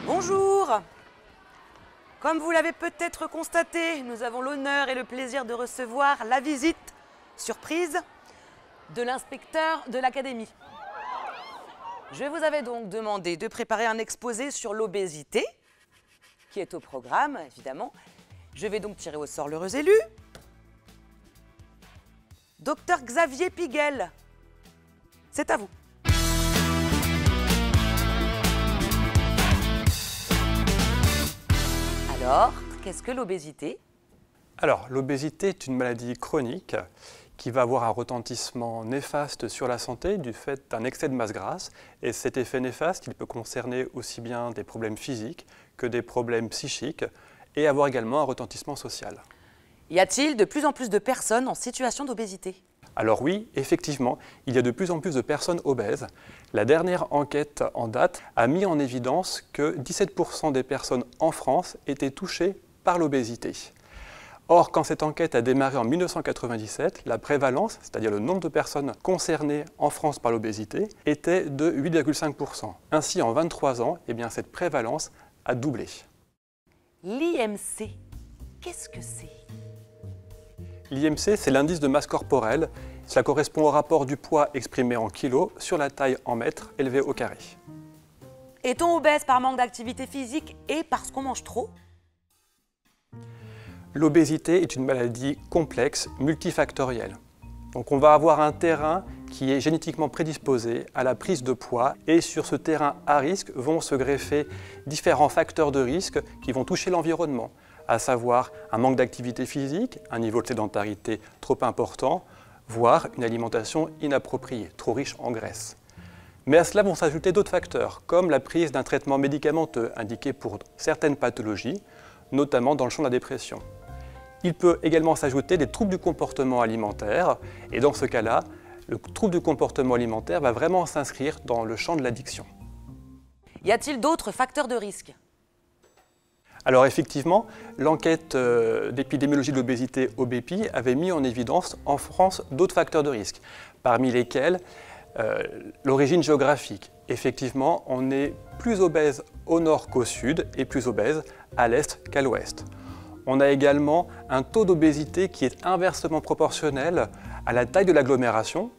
Bonjour! Comme vous l'avez peut-être constaté, nous avons l'honneur et le plaisir de recevoir la visite, surprise, de l'inspecteur de l'académie. Je vous avais donc demandé de préparer un exposé sur l'obésité, qui est au programme, évidemment. Je vais donc tirer au sort l'heureux élu. Docteur Xavier Piguel, c'est à vous. Alors, qu'est-ce que l'obésité? Alors, l'obésité est une maladie chronique qui va avoir un retentissement néfaste sur la santé du fait d'un excès de masse grasse. Et cet effet néfaste, il peut concerner aussi bien des problèmes physiques que des problèmes psychiques et avoir également un retentissement social. Y a-t-il de plus en plus de personnes en situation d'obésité? Alors oui, effectivement, il y a de plus en plus de personnes obèses. La dernière enquête en date a mis en évidence que 17% des personnes en France étaient touchées par l'obésité. Or, quand cette enquête a démarré en 1997, la prévalence, c'est-à-dire le nombre de personnes concernées en France par l'obésité, était de 8,5%. Ainsi, en 23 ans, cette prévalence a doublé. L'IMC, qu'est-ce que c'est? L'IMC, c'est l'indice de masse corporelle. Cela correspond au rapport du poids exprimé en kilos sur la taille en mètres élevé au carré. Est-on obèse par manque d'activité physique et parce qu'on mange trop? L'obésité est une maladie complexe, multifactorielle. Donc on va avoir un terrain qui est génétiquement prédisposé à la prise de poids et sur ce terrain à risque vont se greffer différents facteurs de risque qui vont toucher l'environnement, à savoir un manque d'activité physique, un niveau de sédentarité trop important, voire une alimentation inappropriée, trop riche en graisse. Mais à cela vont s'ajouter d'autres facteurs, comme la prise d'un traitement médicamenteux indiqué pour certaines pathologies, notamment dans le champ de la dépression. Il peut également s'ajouter des troubles du comportement alimentaire, et dans ce cas-là, le trouble du comportement alimentaire va vraiment s'inscrire dans le champ de l'addiction. Y a-t-il d'autres facteurs de risque? Alors effectivement, l'enquête d'épidémiologie de l'obésité OBEPI avait mis en évidence en France d'autres facteurs de risque, parmi lesquels l'origine géographique. Effectivement, on est plus obèse au nord qu'au sud et plus obèse à l'est qu'à l'ouest. On a également un taux d'obésité qui est inversement proportionnel à la taille de l'agglomération.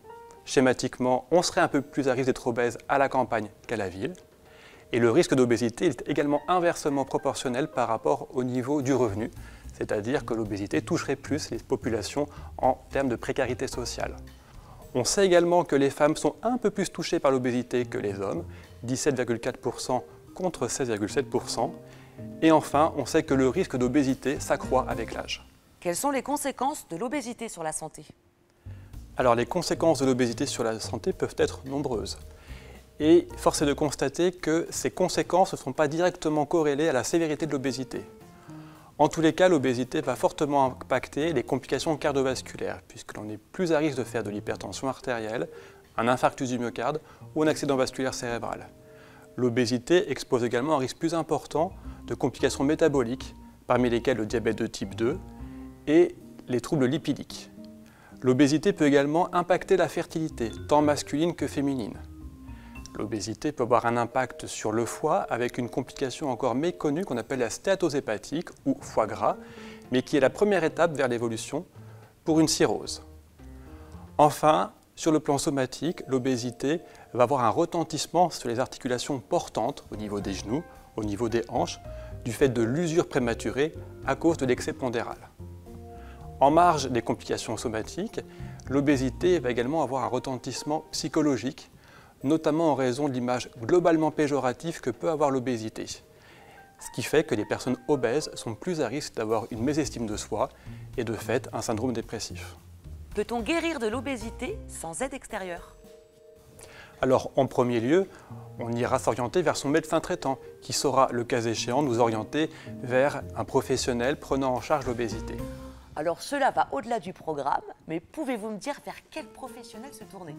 Schématiquement, on serait un peu plus à risque d'être obèse à la campagne qu'à la ville. Et le risque d'obésité est également inversement proportionnel par rapport au niveau du revenu, c'est-à-dire que l'obésité toucherait plus les populations en termes de précarité sociale. On sait également que les femmes sont un peu plus touchées par l'obésité que les hommes, 17,4% contre 16,7%. Et enfin, on sait que le risque d'obésité s'accroît avec l'âge. Quelles sont les conséquences de l'obésité sur la santé? Alors les conséquences de l'obésité sur la santé peuvent être nombreuses. Et force est de constater que ces conséquences ne sont pas directement corrélées à la sévérité de l'obésité. En tous les cas, l'obésité va fortement impacter les complications cardiovasculaires, puisque l'on est plus à risque de faire de l'hypertension artérielle, un infarctus du myocarde ou un accident vasculaire cérébral. L'obésité expose également un risque plus important de complications métaboliques, parmi lesquelles le diabète de type 2 et les troubles lipidiques. L'obésité peut également impacter la fertilité, tant masculine que féminine. L'obésité peut avoir un impact sur le foie avec une complication encore méconnue qu'on appelle la stéatose hépatique ou foie gras, mais qui est la première étape vers l'évolution pour une cirrhose. Enfin, sur le plan somatique, l'obésité va avoir un retentissement sur les articulations portantes au niveau des genoux, au niveau des hanches, du fait de l'usure prématurée à cause de l'excès pondéral. En marge des complications somatiques, l'obésité va également avoir un retentissement psychologique, notamment en raison de l'image globalement péjorative que peut avoir l'obésité. Ce qui fait que les personnes obèses sont plus à risque d'avoir une mésestime de soi et de fait un syndrome dépressif. Peut-on guérir de l'obésité sans aide extérieure? Alors en premier lieu, on ira s'orienter vers son médecin traitant qui saura, le cas échéant, nous orienter vers un professionnel prenant en charge l'obésité. Alors cela va au-delà du programme, mais pouvez-vous me dire vers quel professionnel se tourner?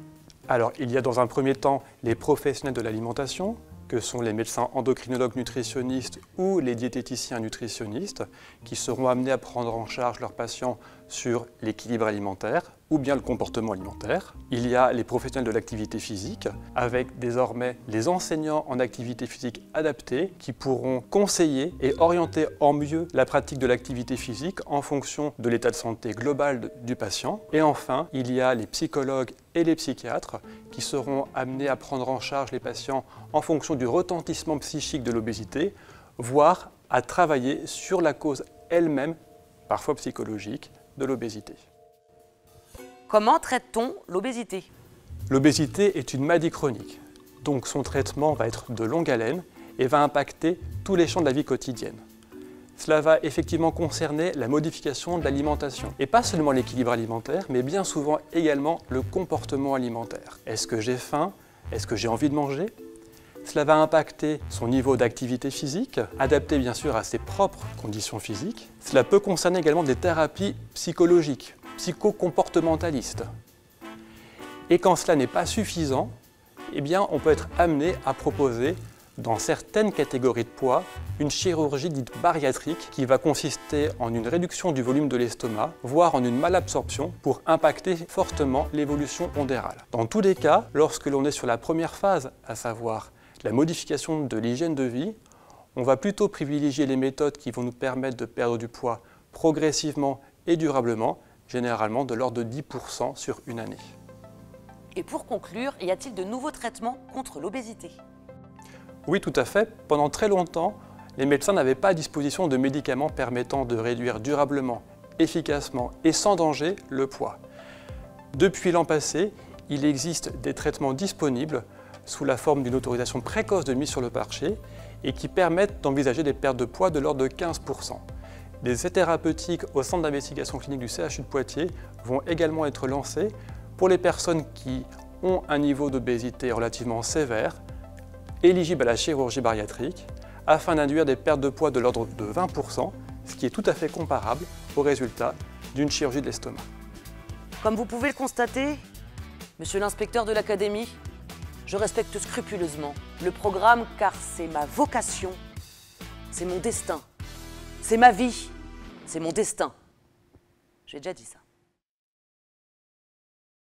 Alors il y a dans un premier temps les professionnels de l'alimentation, que sont les médecins endocrinologues nutritionnistes ou les diététiciens nutritionnistes, qui seront amenés à prendre en charge leurs patients sur l'équilibre alimentaire, ou bien le comportement alimentaire. Il y a les professionnels de l'activité physique, avec désormais les enseignants en activité physique adaptée qui pourront conseiller et orienter en mieux la pratique de l'activité physique en fonction de l'état de santé global du patient. Et enfin, il y a les psychologues et les psychiatres qui seront amenés à prendre en charge les patients en fonction du retentissement psychique de l'obésité, voire à travailler sur la cause elle-même, parfois psychologique, de l'obésité. Comment traite-t-on l'obésité? L'obésité est une maladie chronique, donc son traitement va être de longue haleine et va impacter tous les champs de la vie quotidienne. Cela va effectivement concerner la modification de l'alimentation, et pas seulement l'équilibre alimentaire, mais bien souvent également le comportement alimentaire. Est-ce que j'ai faim? Est-ce que j'ai envie de manger? Cela va impacter son niveau d'activité physique, adapté bien sûr à ses propres conditions physiques. Cela peut concerner également des thérapies psychologiques, psychocomportementalistes. Et quand cela n'est pas suffisant, eh bien, on peut être amené à proposer, dans certaines catégories de poids, une chirurgie dite bariatrique qui va consister en une réduction du volume de l'estomac, voire en une malabsorption pour impacter fortement l'évolution pondérale. Dans tous les cas, lorsque l'on est sur la première phase, à savoir la modification de l'hygiène de vie, on va plutôt privilégier les méthodes qui vont nous permettre de perdre du poids progressivement et durablement, généralement de l'ordre de 10% sur une année. Et pour conclure, y a-t-il de nouveaux traitements contre l'obésité? Oui, tout à fait. Pendant très longtemps, les médecins n'avaient pas à disposition de médicaments permettant de réduire durablement, efficacement et sans danger le poids. Depuis l'an passé, il existe des traitements disponibles sous la forme d'une autorisation précoce de mise sur le marché et qui permettent d'envisager des pertes de poids de l'ordre de 15%. Des essais thérapeutiques au centre d'investigation clinique du CHU de Poitiers vont également être lancés pour les personnes qui ont un niveau d'obésité relativement sévère, éligibles à la chirurgie bariatrique, afin d'induire des pertes de poids de l'ordre de 20%, ce qui est tout à fait comparable aux résultats d'une chirurgie de l'estomac. Comme vous pouvez le constater, monsieur l'inspecteur de l'académie, je respecte scrupuleusement le programme car c'est ma vocation, c'est mon destin, c'est ma vie, c'est mon destin. J'ai déjà dit ça.